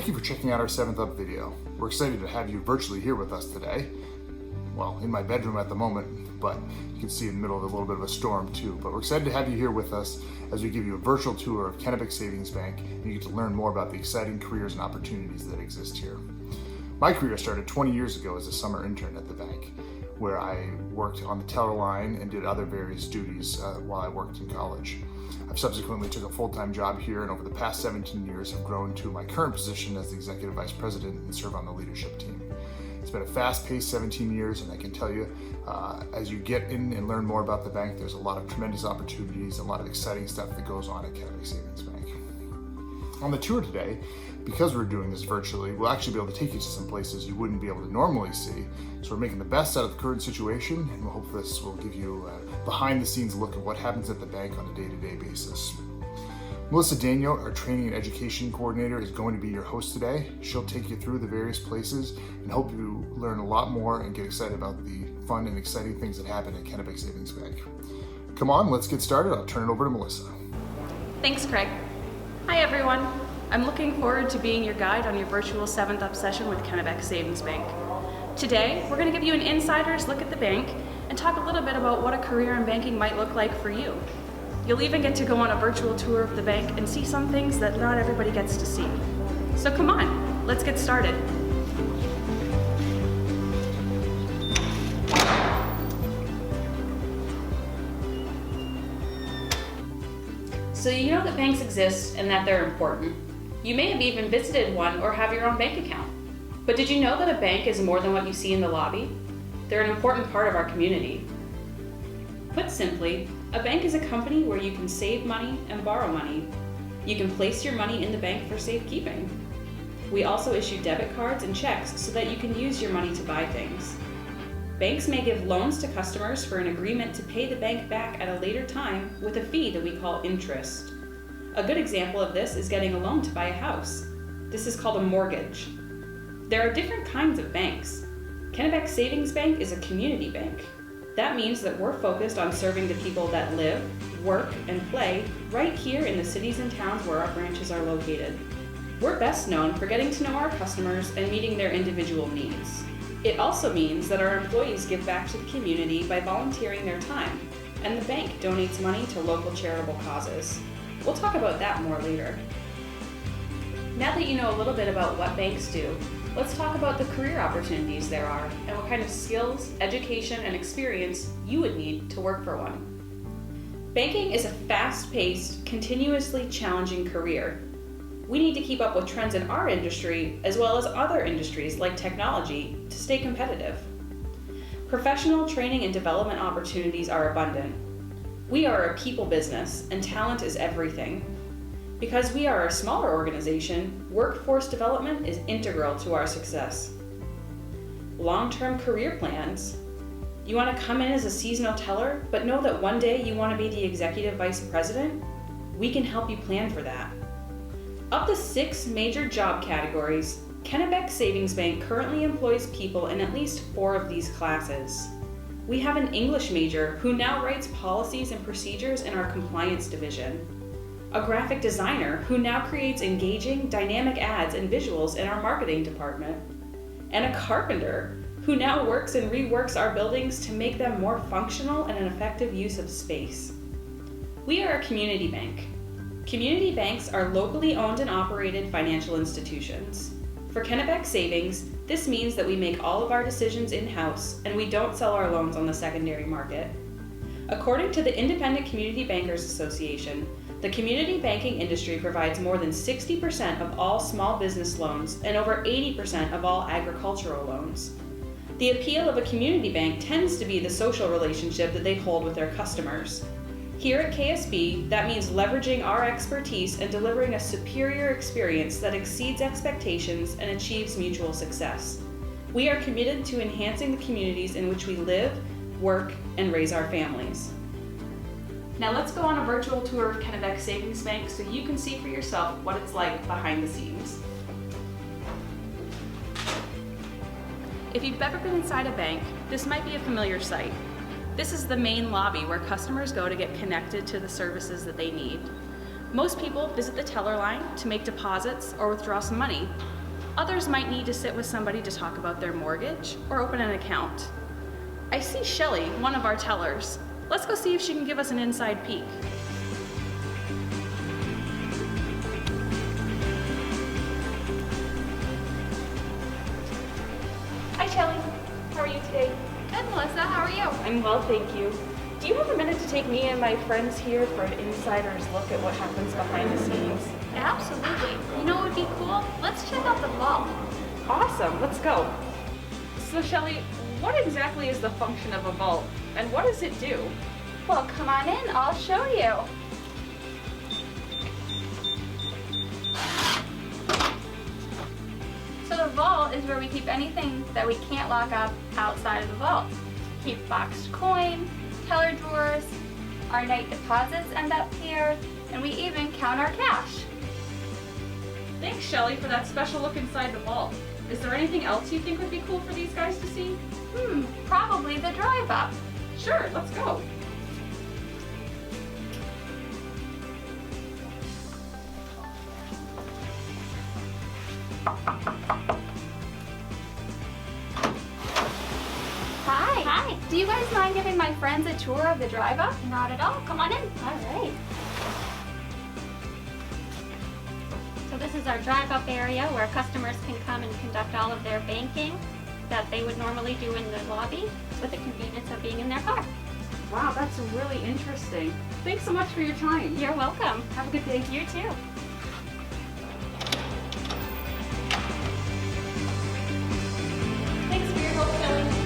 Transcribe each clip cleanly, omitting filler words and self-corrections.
you for checking out our 7th Up video. We're excited to have you virtually here with us today. Well, in my bedroom at the moment, but you can see in the middle of a little bit of a storm too. But we're excited to have you here with us as we give you a virtual tour of Kennebec Savings Bank, and you get to learn more about the exciting careers and opportunities that exist here. My career started 20 years ago as a summer intern at the bank, where I worked on the teller line and did other various duties while I worked in college. I've subsequently took a full-time job here, and over the past 17 years have grown to my current position as the Executive Vice President and serve on the leadership team. It's been a fast-paced 17 years, and I can tell you, as you get in and learn more about the bank, there's a lot of tremendous opportunities, a lot of exciting stuff that goes on at Kennebec Savings Bank. On the tour today, because we're doing this virtually, we'll actually be able to take you to some places you wouldn't be able to normally see. So we're making the best out of the current situation, and we hope this will give you a behind-the-scenes look at what happens at the bank on a day-to-day basis. Melissa Daniel, our Training and Education Coordinator, is going to be your host today. She'll take you through the various places and hope you learn a lot more and get excited about the fun and exciting things that happen at Kennebec Savings Bank. Come on, let's get started. I'll turn it over to Melissa. Thanks, Craig. Hi, everyone. I'm looking forward to being your guide on your virtual 7th Up session with Kennebec Savings Bank. Today, we're going to give you an insider's look at the bank and talk a little bit about what a career in banking might look like for you. You'll even get to go on a virtual tour of the bank and see some things that not everybody gets to see. So come on, let's get started. So you know that banks exist and that they're important. You may have even visited one or have your own bank account. But did you know that a bank is more than what you see in the lobby? They're an important part of our community. Put simply, a bank is a company where you can save money and borrow money. You can place your money in the bank for safekeeping. We also issue debit cards and checks so that you can use your money to buy things. Banks may give loans to customers for an agreement to pay the bank back at a later time with a fee that we call interest. A good example of this is getting a loan to buy a house. This is called a mortgage. There are different kinds of banks. Kennebec Savings Bank is a community bank. That means that we're focused on serving the people that live, work, and play right here in the cities and towns where our branches are located. We're best known for getting to know our customers and meeting their individual needs. It also means that our employees give back to the community by volunteering their time, and the bank donates money to local charitable causes. We'll talk about that more later. Now that you know a little bit about what banks do, let's talk about the career opportunities there are and what kind of skills, education, and experience you would need to work for one. Banking is a fast-paced, continuously challenging career. We need to keep up with trends in our industry as well as other industries like technology to stay competitive. Professional training and development opportunities are abundant. We are a people business and talent is everything. Because we are a smaller organization, workforce development is integral to our success. Long-term career plans. You want to come in as a seasonal teller, but know that one day you want to be the executive vice president? We can help you plan for that. Of the 6 major job categories, Kennebec Savings Bank currently employs people in at least 4 of these classes. We have an English major who now writes policies and procedures in our compliance division, a graphic designer who now creates engaging, dynamic ads and visuals in our marketing department, and a carpenter who now works and reworks our buildings to make them more functional and an effective use of space. We are a community bank. Community banks are locally owned and operated financial institutions. For Kennebec Savings, this means that we make all of our decisions in-house and we don't sell our loans on the secondary market. According to the Independent Community Bankers Association, the community banking industry provides more than 60% of all small business loans and over 80% of all agricultural loans. The appeal of a community bank tends to be the social relationship that they hold with their customers. Here at KSB, that means leveraging our expertise and delivering a superior experience that exceeds expectations and achieves mutual success. We are committed to enhancing the communities in which we live, work, and raise our families. Now let's go on a virtual tour of Kennebec Savings Bank so you can see for yourself what it's like behind the scenes. If you've ever been inside a bank, this might be a familiar sight. This is the main lobby where customers go to get connected to the services that they need. Most people visit the teller line to make deposits or withdraw some money, Others might need to sit with somebody to talk about their mortgage or open an account. I see Shelly, one of our tellers. Let's go see if she can give us an inside peek. Hi Shelly, how are you today? Good, Melissa. How are you? I'm well, thank you. Do you have a minute to take me and my friends here for an insider's look at what happens behind the scenes? Absolutely. You know what would be cool? Let's check out the vault. Awesome, let's go. So Shelly, what exactly is the function of a vault and what does it do? Well, come on in. I'll show you. So the vault is where we keep anything that we can't lock up outside of the vault. Keep boxed coin, teller drawers, our night deposits end up here, and we even count our cash. Thanks Shelly for that special look inside the vault. Is there anything else you think would be cool for these guys to see? Probably the drive up. Sure, let's go. Hi. Hi. Do you guys mind giving my friends a tour of the drive up? Not at all. Come on in. All right. So this is our drive-up area where customers can come and conduct all of their banking that they would normally do in the lobby with the convenience of being in their car. Wow, that's really interesting. Thanks so much for your time. You're welcome. Have a good day. You too. Thanks for your help, Shelly.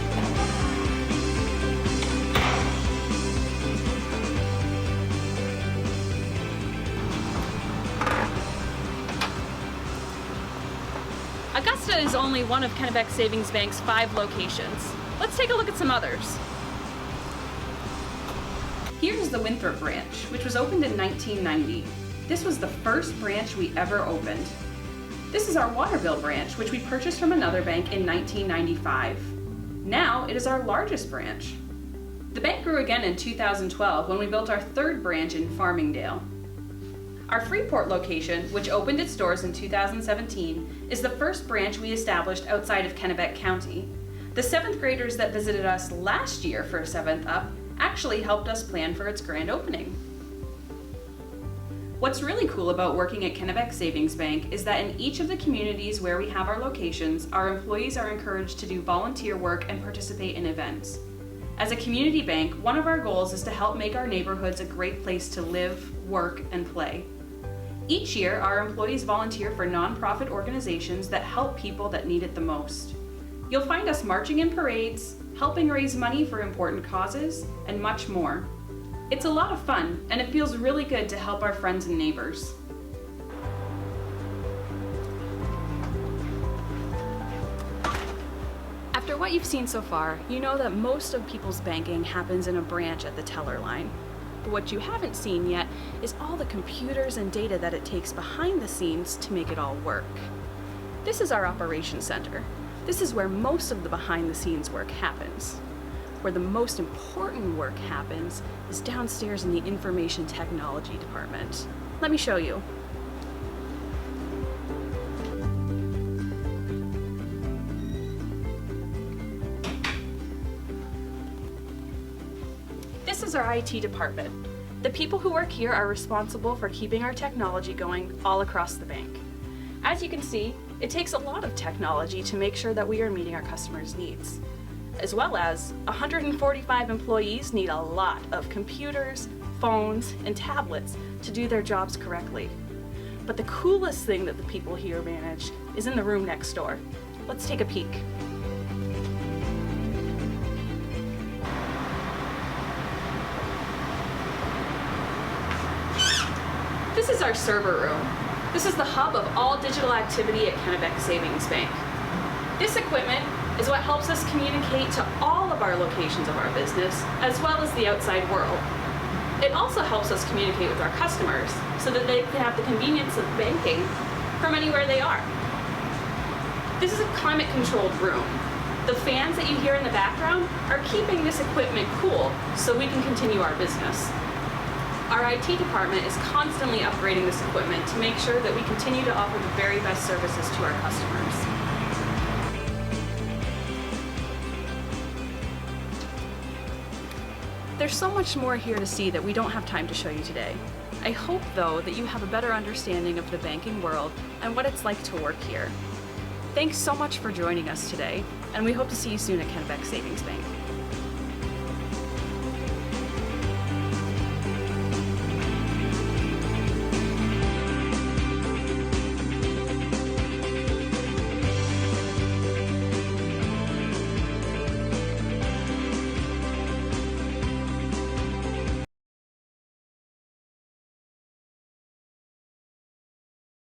Augusta is only one of Kennebec Savings Bank's 5 locations. Let's take a look at some others. Here's the Winthrop branch, which was opened in 1990. This was the first branch we ever opened. This is our Waterville branch, which we purchased from another bank in 1995. Now it is our largest branch. The bank grew again in 2012 when we built our 3rd branch in Farmingdale. Our Freeport location, which opened its doors in 2017, is the first branch we established outside of Kennebec County. The 7th graders that visited us last year for 7th Up actually helped us plan for its grand opening. What's really cool about working at Kennebec Savings Bank is that in each of the communities where we have our locations, our employees are encouraged to do volunteer work and participate in events. As a community bank, one of our goals is to help make our neighborhoods a great place to live, work, and play. Each year, our employees volunteer for nonprofit organizations that help people that need it the most. You'll find us marching in parades, helping raise money for important causes, and much more. It's a lot of fun, and it feels really good to help our friends and neighbors. After what you've seen so far, you know that most of people's banking happens in a branch at the teller line. But what you haven't seen yet is all the computers and data that it takes behind the scenes to make it all work. This is our operations center. This is where most of the behind the scenes work happens. Where the most important work happens is downstairs in the information technology department. Let me show you. This is our IT department. The people who work here are responsible for keeping our technology going all across the bank. As you can see, it takes a lot of technology to make sure that we are meeting our customers' needs. As well as 145 employees need a lot of computers, phones, and tablets to do their jobs correctly. But the coolest thing that the people here manage is in the room next door. Let's take a peek. This is our server room. This is the hub of all digital activity at Kennebec Savings Bank. This equipment is what helps us communicate to all of our locations of our business, as well as the outside world. It also helps us communicate with our customers so that they can have the convenience of banking from anywhere they are. This is a climate-controlled room. The fans that you hear in the background are keeping this equipment cool so we can continue our business. Our IT department is constantly upgrading this equipment to make sure that we continue to offer the very best services to our customers. There's so much more here to see that we don't have time to show you today. I hope, though, that you have a better understanding of the banking world and what it's like to work here. Thanks so much for joining us today, and we hope to see you soon at Kennebec Savings Bank.